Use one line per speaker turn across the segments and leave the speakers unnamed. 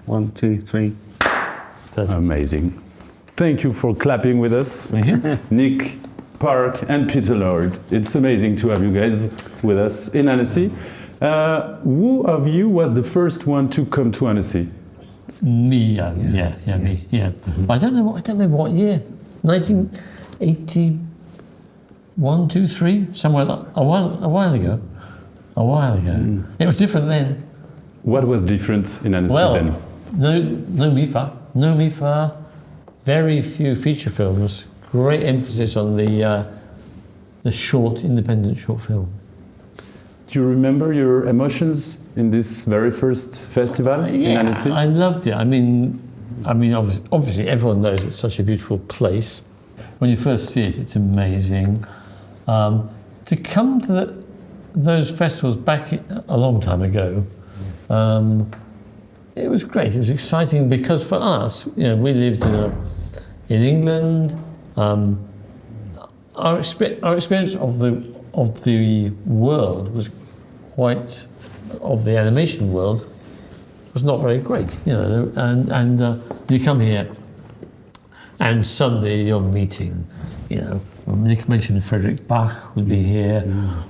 1, 2, 3.
Perfect.
Amazing. Thank you for clapping with us. Nick, Park and Peter Lord. It's amazing to have you guys with us in Annecy. Who of you was the first one to come to Annecy?
Me, me. I don't remember what year. 1981, 2, 3, somewhere a while ago. It was different then.
What was different in Annecy then?
No MIFA, very few feature films. Great emphasis on the short, independent short film.
Do you remember your emotions in this very first festival in Annecy?
I loved it. I mean, obviously everyone knows it's such a beautiful place. When you first see it, it's amazing. To come to those festivals back a long time ago, it was great. It was exciting because for us, we lived in England. Our experience of the world was quite, of the animation world, was not very great. And you come here, and suddenly you're meeting, Nick mentioned Frederick Bach would be here,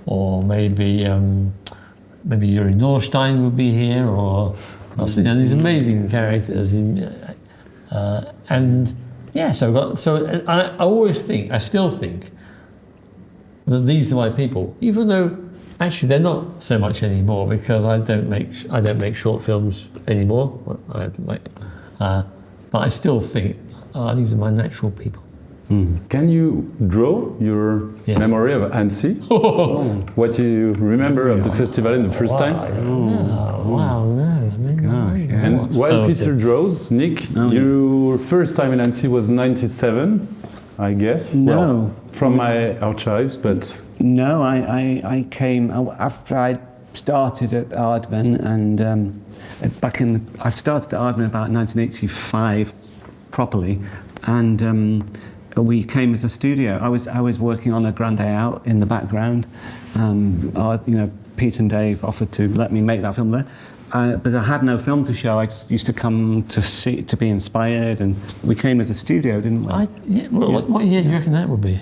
or maybe Yuri Norstein would be here, or these amazing characters. So I still think that these are my people, even though actually they're not so much anymore because I don't make short films anymore. But I still think these are my natural people.
Can you draw your memory of Annecy? What you remember of the festival in the first time?
Wow, no.
And while Peter draws, Nick, your first time in Annecy was 97, I guess.
No.
Well, from my archives, but...
No, I came after I started at Aardman, and I started at Aardman about 1985 properly, and we came as a studio. I was working on a Grand Day Out in the background. Pete and Dave offered to let me make that film there. But I had no film to show. I just used to come to be inspired, and we came as a studio, didn't we?
What year do you reckon that would be?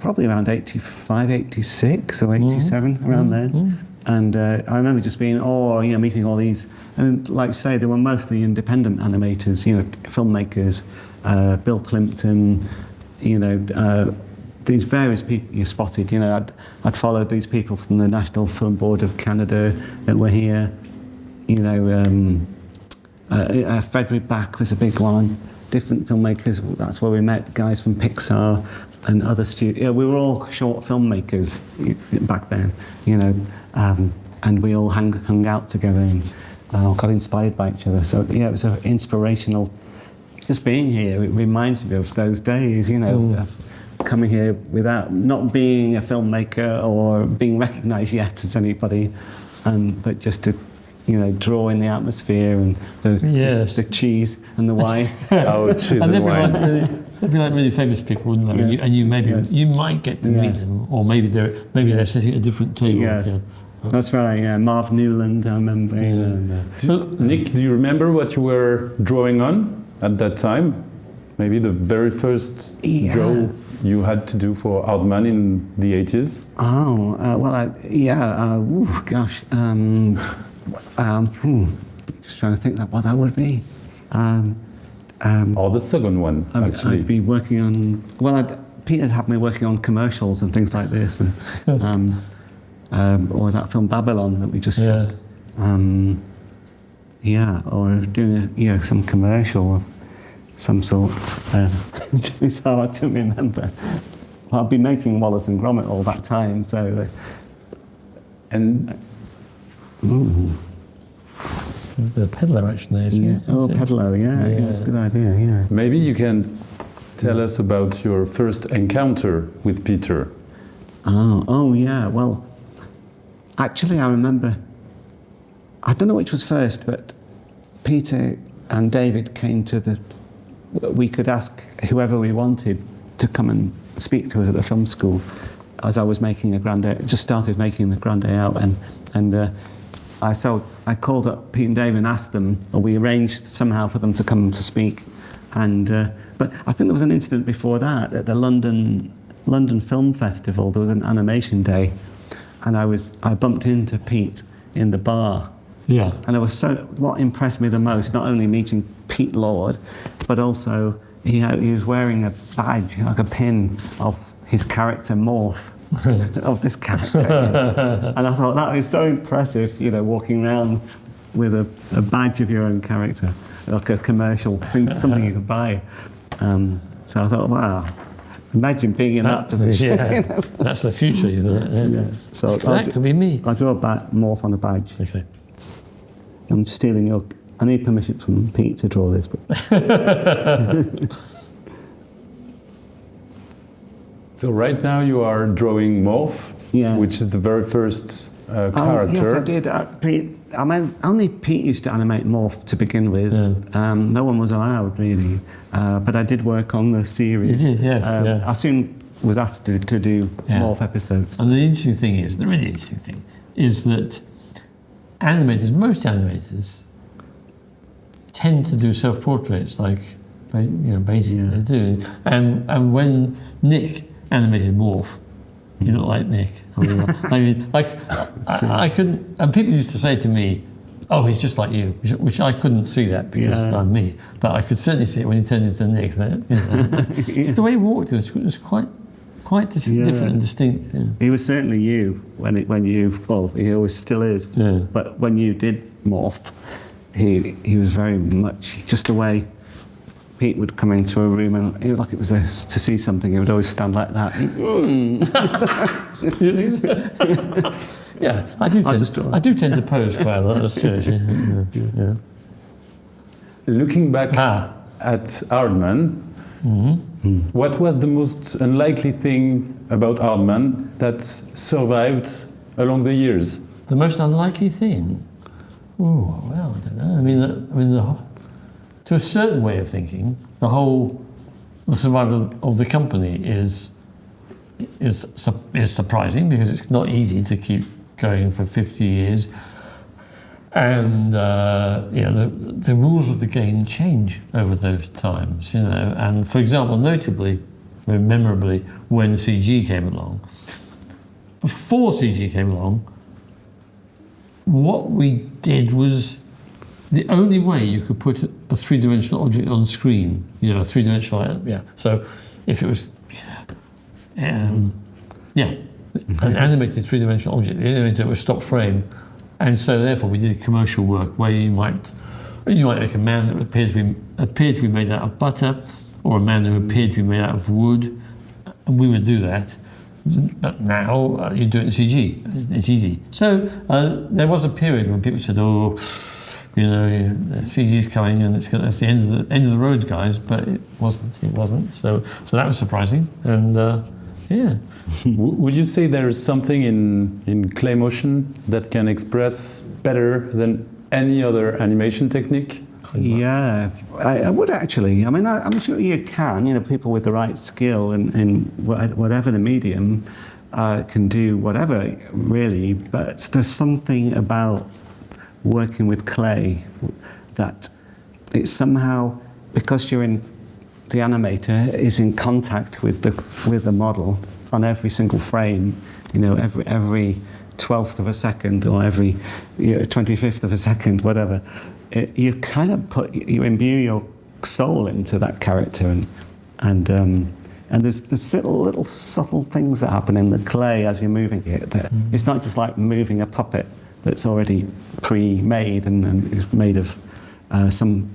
Probably around 85, 86 or 87, around then. And I remember just being, meeting all these, and like I say, they were mostly independent animators, filmmakers, Bill Plimpton, these various people you spotted. I'd followed these people from the National Film Board of Canada that were here. Frederick Bach was a big one. Different filmmakers. That's where we met guys from Pixar and other studios. We were all short filmmakers back then, and we all hung out together and got inspired by each other. So it was inspirational. Just being here, it reminds me of those days, coming here without not being a filmmaker or being recognised yet as anybody, but just to draw in the atmosphere and the cheese and the wine.
Cheese and wine.
They'd be like really famous people, wouldn't they? Yes. And you might get to meet them, or maybe they're sitting at a different table.
Yes. That's right. Yeah, Marv Newland, I remember.
Nick, do you remember what you were drawing on at that time? Maybe the very first draw you had to do for Aardman in the 80s?
Just trying to think what that would be.
Or the second one, actually.
I'd be working on... Peter had me working on commercials and things like this, and or that film Babylon that we just... or doing some commercial of some sort. It's hard to remember. I'd be making Wallace and Gromit all that time, so...
The peddler, actually.
Peddler, it's a good idea, yeah.
Maybe you can tell us about your first encounter with Peter.
Well, actually I remember, I don't know which was first, but Peter and David came we could ask whoever we wanted to come and speak to us at the film school as I was making just started making the Grand Day Out, and I called up Pete and Dave and asked them, or we arranged somehow for them to come to speak. And but I think there was an incident before that at the London Film Festival. There was an animation day, and I bumped into Pete in the bar.
Yeah.
And what impressed me the most, not only meeting Pete Lord, but also he was wearing a badge, like a pin of his character Morph, of this character. And I thought that was so impressive, walking around with a badge of your own character, like a commercial thing, something you could buy. So I thought, wow, imagine being in that position.
Yeah. That's the future,
Yes. So
that could be me.
I'll draw a Morph on the badge.
Okay.
I'm stealing I need permission from Pete to draw this. But
So right now you are drawing Morph, which is the very first character.
Yes, I did. Pete, only Pete used to animate Morph to begin with. Yeah. No one was allowed, really. But I did work on the series.
You did, yes.
I soon was asked to do Morph episodes.
And the really interesting thing is that most animators, tend to do self-portraits, like, basically they do. And when Nick animated Morph, you look like Nick. I couldn't, and people used to say to me, "Oh, he's just like you," which I couldn't see that because I'm me, but I could certainly see it when he turned into Nick. Just the way he walked, it was quite different and distinct. Yeah.
He was certainly you he always still is.
Yeah.
But when you did Morph, he was very much just the way Pete would come into a room and it was like it was to see something. He would always stand like that.
Yeah, I do tend to pose quite a lot. That's true. Yeah.
Looking back at Aardman, what was the most unlikely thing about Aardman that survived along the years?
The most unlikely thing? Oh, well, I don't know. To a certain way of thinking, the survival of the company is surprising because it's not easy to keep going for 50 years. And the rules of the game change over those times, And for example, notably, memorably, when CG came along. Before CG came along, what we did was the only way you could put a three-dimensional object on screen, a three-dimensional, So if it was, an animated three-dimensional object, the animator was stop frame. And so, therefore, we did commercial work where you might make a man that appeared to be made out of butter, or a man that appeared to be made out of wood, and we would do that. But now you do it in CG. It's easy. So there was a period when people said, "Oh, CG's coming, and that's the end of the road, guys." But it wasn't. So that was surprising, and yeah.
Would you say there is something in clay motion that can express better than any other animation technique?
Yeah, I would actually. I'm sure you can. People with the right skill in whatever the medium can do whatever, really. But there's something about working with clay that it's somehow, because the animator is in contact with the model on every single frame, every 12th of a second or every 25th of a second, whatever. You kind of you imbue your soul into that character, and there's little subtle things that happen in the clay as you're moving it. It's not just like moving a puppet that's already pre-made and is made of some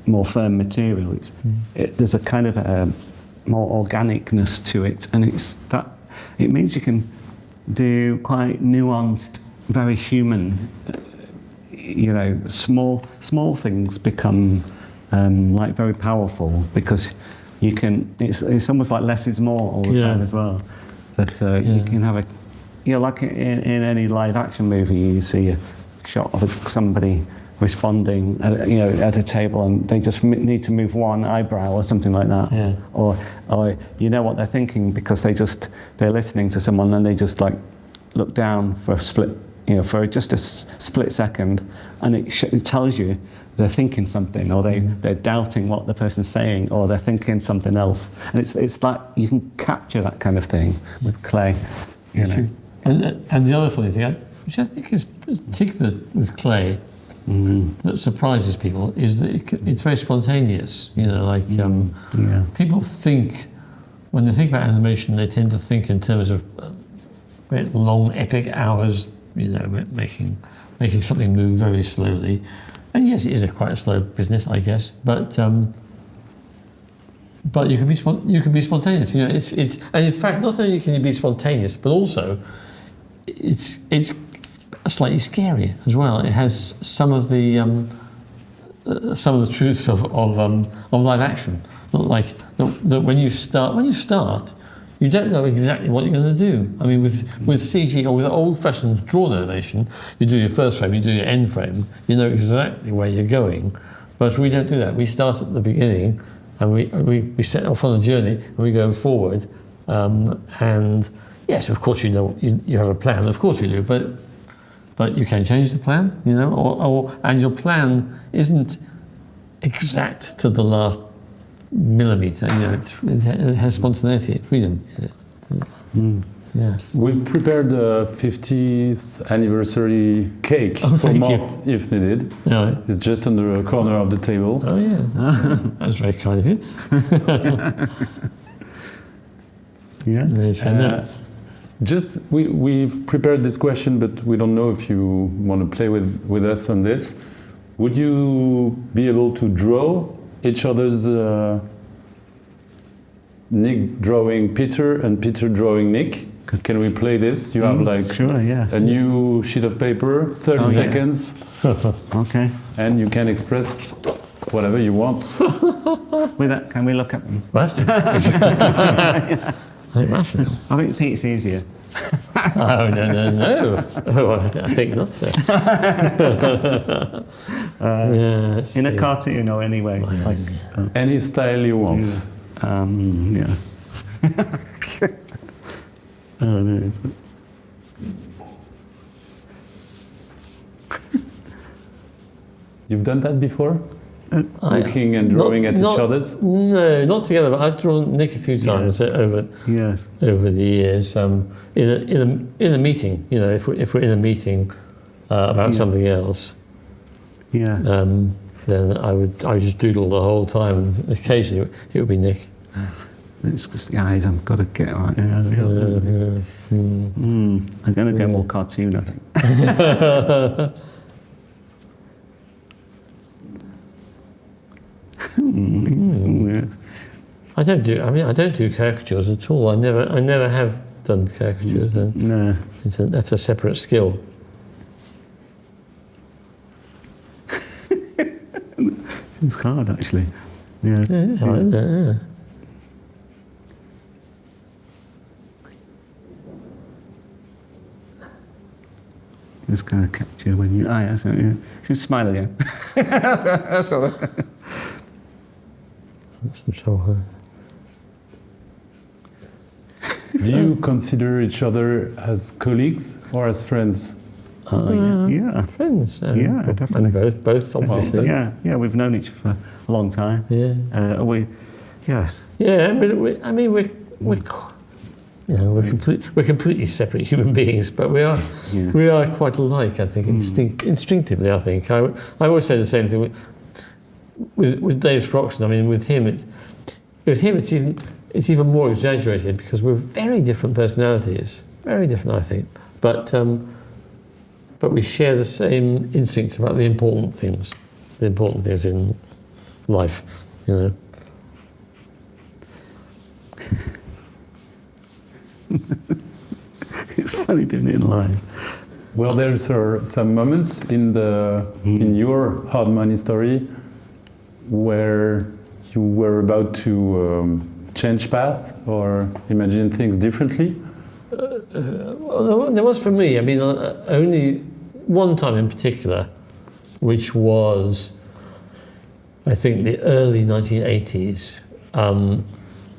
more firm material. There's a kind of more organicness to it, and it means you can do quite nuanced, very human. Small things become like very powerful because you can. It's almost like less is more all the time as well. That you can have like in any live action movie, you see a shot of somebody responding at a table and they just need to move one eyebrow or something like that, or what they're thinking because they're listening to someone and they just like look down for a split for just a split second, and it tells you they're thinking something, or they're doubting what the person's saying, or they're thinking something else. And it's like you can capture that kind of thing with clay.
True. And the other funny thing, which I think is particular with clay, that surprises people, is that it's very spontaneous. People think, when they think about animation, they tend to think in terms of long, epic hours, making something move very slowly. And yes, it is quite a slow business, I guess, but you can be spontaneous. And in fact, not only can you be spontaneous, but also it's slightly scary as well. It has some of the truths of live action. Not like that when you start, you don't know exactly what you're going to do. I mean, with CG or with old-fashioned drawn animation, you do your first frame, you do your end frame, you know exactly where you're going. But we don't do that. We start at the beginning, and we set off on a journey, and we go forward. And yes, of course, you have a plan. Of course you do, but you can change the plan, and your plan isn't exact to the last millimeter. It has spontaneity, freedom. Yeah.
We've prepared a 50th anniversary cake for Mark, if needed.
Yeah.
It's just on the corner of the table.
Oh yeah, that's very kind of you.
Yeah.
We've prepared this question, but we don't know if you want to play with us on this. Would you be able to draw each other's Nick drawing Peter and Peter drawing Nick? Can we play this? You have
sure, yes.
a new sheet of paper, 30 seconds.
Yes. Okay.
And you can express whatever you want.
With that, can we look at them?
I
think Pete's easier.
Oh, no. Oh, I think not so.
In a cartoon or anyway.
Any style you want.
Yeah. Oh, no.
You've done that before? Looking and drawing at each other's?
No, not together, but I've drawn Nick a few times over the years. In a meeting, if we're in a meeting about something else, then I would just doodle the whole time, and occasionally it would be Nick.
It's just the eyes I've got to get right. I'm going to go more cartoon, I think.
I don't do caricatures at all. I never have done caricatures.
No.
That's a separate skill.
It's hard, actually. Yeah.
Yeah, it's hard, isn't it? Yeah.
It's going to capture when you... that's right, yeah. Just smile again. That's what...
That's the trouble.
Do you consider each other as colleagues or as friends?
Yeah.
Friends.
Definitely.
And both obviously.
Yeah, we've known each other for a long time.
Yeah.
Yes.
Yeah, we're completely separate human beings, but we are quite alike. I think instinctively. I think I always say the same thing with Dave Sproxton. I mean, with him it's even more exaggerated because we're very different personalities, very different, I think. But we share the same instincts about the important things in life,
It's funny doing it in live.
Well, there's some moments in your Aardman story where you were about to change path or imagine things differently.
Well, there was for me. I mean, only one time in particular, which was, I think, the early 1980s.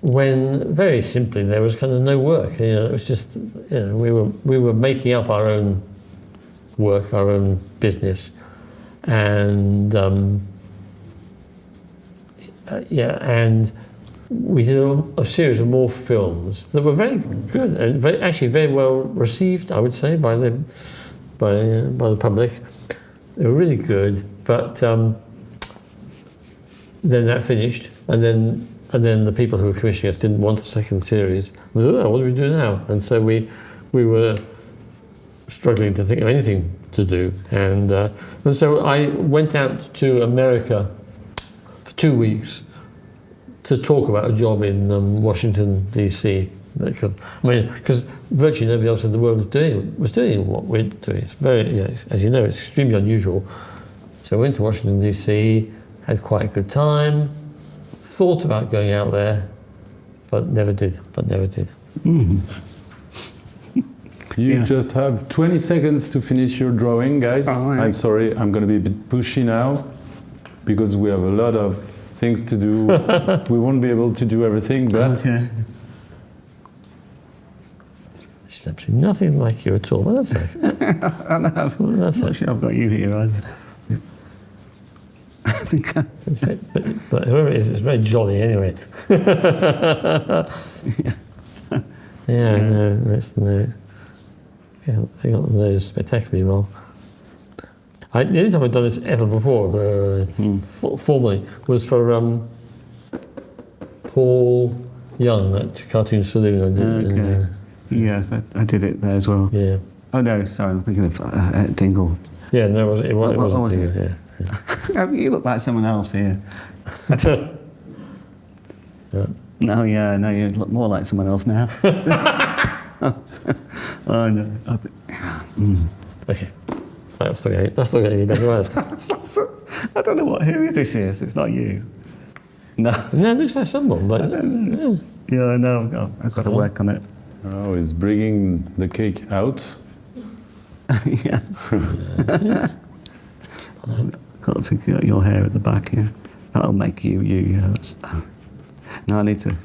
When very simply there was kind of no work. It was just we were making up our own work, our own business, and and we did a series of more films that were very good and actually very well received, I would say, by the public. They were really good, but then that finished, and then the people who were commissioning us didn't want a second series. We thought, what do we do now? And so we were struggling to think of anything to do, and so I went out to America for 2 weeks to talk about a job in Washington DC, because virtually nobody else in the world was doing what we're doing. It's very, as you know, it's extremely unusual. So I went to Washington DC, had quite a good time, thought about going out there, but never did.
Mm.
You just have 20 seconds to finish your drawing, guys.
Oh, yeah.
I'm sorry, I'm going to be a bit pushy now because we have a lot of things to do. We won't be able to do everything, but
Okay.
It's absolutely nothing like you at all. Well, that's okay.
I'm not sure I've got you here either. I think
But whoever it is, it's very jolly anyway. Yeah, no, they got the nose spectacularly well. The only time I've done this ever before, formally, was for Paul Young at Cartoon Saloon. I did.
Okay. Yes, I did it there as well.
Yeah.
Oh no, sorry, I'm thinking of Dingle.
Yeah, no, it wasn't.
was it?
Yeah.
You look like someone else here.
Yeah.
No, you look more like someone else now. Oh no.
Okay. That's not getting any better either.
I don't know who this is. It's not you. No.
No, it looks like someone, but
Yeah, I know. I've got to work on it.
oh, he's bringing the cake out.
Yeah. Got to get your hair at the back here. That'll make you. Yeah. No, I need to.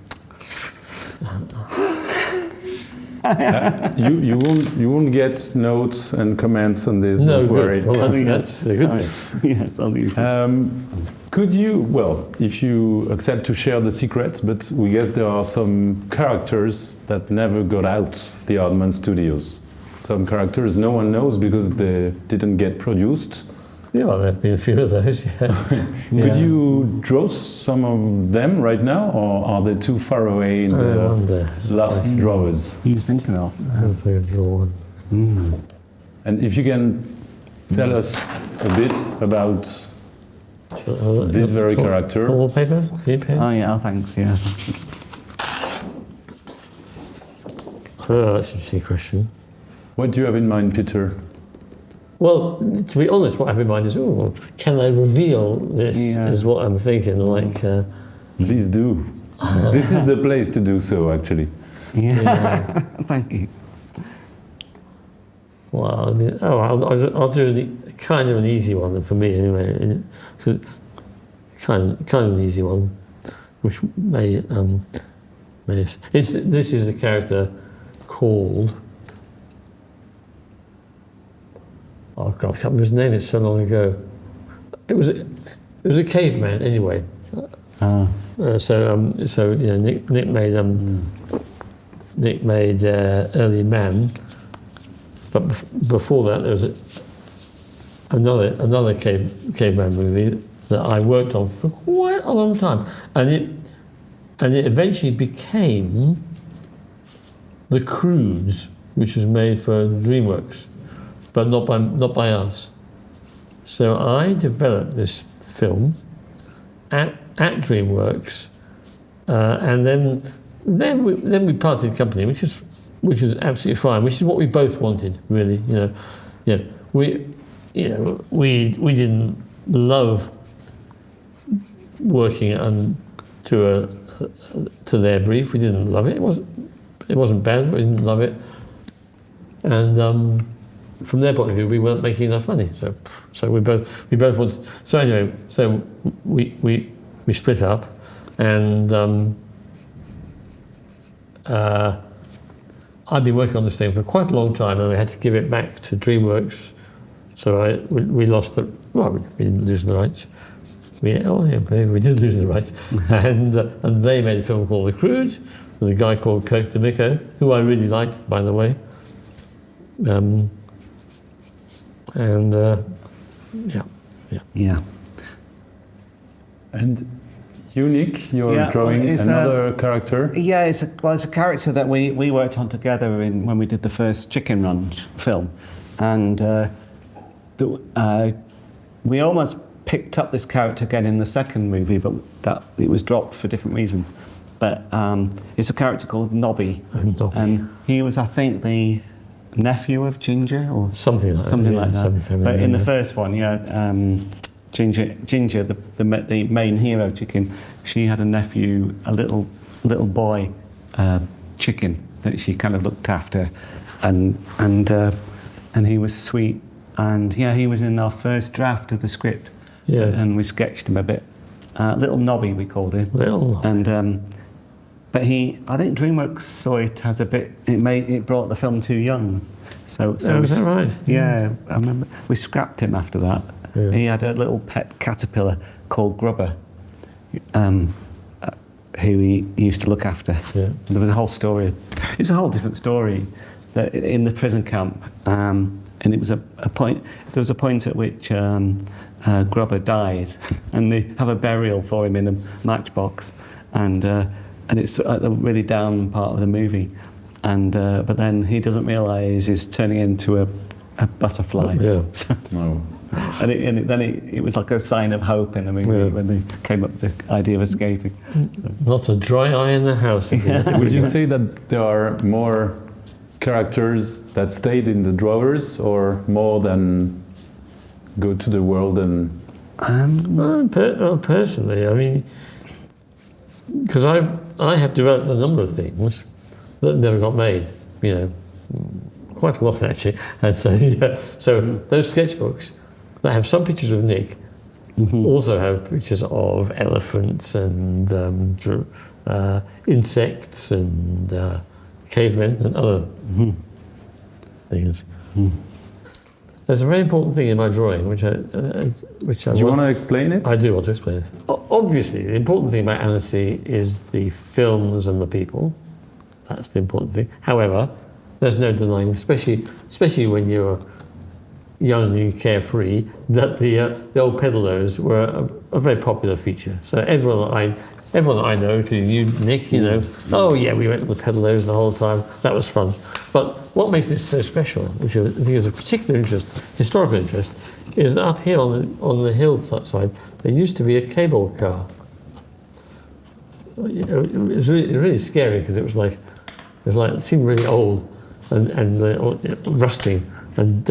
You won't get notes and comments on this.
no,
don't worry.
good. Well, that's a good thing.
Yes, I'll use this.
Could you, well, if you accept to share the secret, but we guess there are some characters that never got out the Aardman Studios. Some characters no one knows because they didn't get produced.
Yeah, well, there have been a few of those. Yeah.
Could you draw some of them right now, or are they too far away in the last drawers?
You thinking of?
Hopefully, I'll draw one.
And if you can tell us a bit about this very character.
Wallpaper?
Oh yeah, thanks. Yeah.
Oh, that's an interesting question.
What do you have in mind, Peter?
Well, to be honest, what I have in mind is, can I reveal this?
Yeah.
Is what I'm thinking. Like,
Please do. This is the place to do so, actually.
Yeah. Thank you.
well, I mean, I'll do kind of an easy one for me anyway, because kind of an easy one, which may this is a character called. Oh God, I can't remember his name. It's so long ago. It was a caveman anyway. So Nick made early Man, but before that there was another caveman movie that I worked on for quite a long time, and it eventually became The Croods, which was made for DreamWorks. But not by us. So I developed this film at DreamWorks, and then we parted company, which is absolutely fine. Which is what we both wanted, really. We didn't love working to their brief. We didn't love it. It wasn't bad, but we didn't love it, and. From their point of view, we weren't making enough money, so we both wanted. So anyway, we split up, and I'd been working on this thing for quite a long time, and we had to give it back to DreamWorks So we lost the, well, we didn't lose the rights. We did lose the rights. And they made a film called The Crude with a guy called Kirk DeMicco, who I really liked, by the way.
Yeah.
And Unique, you're drawing another character.
Yeah, it's a character that we worked on together when we did the first Chicken Run film, and we almost picked up this character again in the second movie, but that it was dropped for different reasons. But it's a character called Nobby, and he was, I think, the nephew of Ginger or
something like that.
But in the first one, Ginger, the main hero chicken, she had a nephew, a little boy chicken that she kind of looked after, and he was sweet, and he was in our first draft of the script, and we sketched him a bit. Little Nobby, we called him. And but I think DreamWorks saw it as a bit. It brought the film too young. So
is that right?
Yeah, I remember we scrapped him after that. Yeah. He had a little pet caterpillar called Grubber, who he used to look after. Yeah. There was a whole story. It was a whole different story that in the prison camp, and it was a point. There was a point at which Grubber dies, and they have a burial for him in a matchbox, and it's at the really down part of the movie, and but then he doesn't realise he's turning into a butterfly.
Yeah.
Wow.
And then it was like a sign of hope in the movie when they came up with the idea of escaping.
Not a dry eye in the house.
Would you say that there are more characters that stayed in the drawers, or more than go to the world and?
Personally, I mean, because I have developed a number of things that never got made. You know, quite a lot actually. I'd say. Yeah. So those sketchbooks that have some pictures of Nick also have pictures of elephants and insects and cavemen and other things. There's a very important thing in my drawing, which I
Do you want to explain it?
I do want to explain it. Obviously, the important thing about Annecy is the films and the people. That's the important thing. However, there's no denying, especially when you're young and carefree, that the old pedalos were a very popular feature. So everyone that I know, including you, Nick, you know, oh yeah, we went to the pedalos the whole time. That was fun. But what makes this so special, which I think is of particular interest, historical interest, is that up here on the hillside there used to be a cable car. It was really scary because it seemed really old and rusty and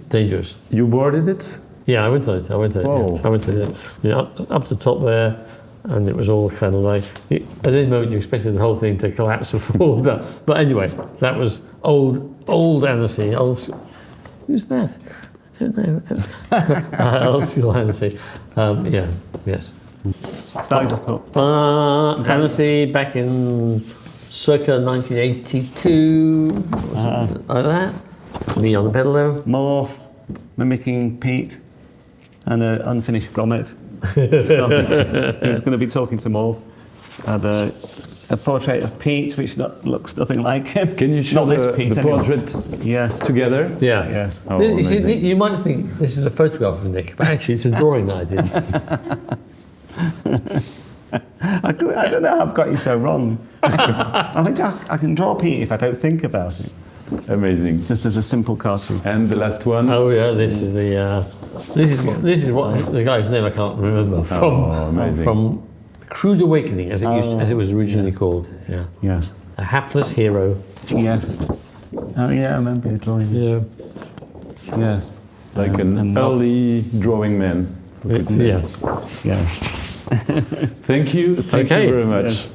dangerous.
You boarded it?
Yeah, I went to it.
Whoa.
I went to it. You know, up the top there, and it was all kind of like. At any moment, you expected the whole thing to collapse and fall down. But anyway, that was old Annecy. Who's that? I don't know. Old school Annecy. Yes.
So I just thought.
Annecy back in circa 1982, or something like that. Me on the pedalo.
Morph, mimicking Pete, and an unfinished grommet. He was going to be talking to Morph. Had a portrait of Pete, which looks nothing like him.
Can you show
the
portraits together?
Yeah.
Yes.
Oh,
you might think this is a photograph of Nick, but actually it's a drawing that I did.
I don't know how I've got you so wrong. I think I can draw Pete if I don't think about it.
Amazing.
Just as a simple cartoon.
And the last one.
Oh yeah, this is what the guy's name I can't remember from Crude Awakening, as it was originally called. Yeah.
Yes.
A hapless hero.
Yes. Oh yeah, I remember you drawing.
Yeah.
Yes.
Like an early drawing man.
Yeah.
Yes.
Thank you. Thank you very much.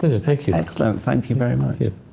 Pleasure. Thank you.
Excellent. Thank you very much.
Thank you.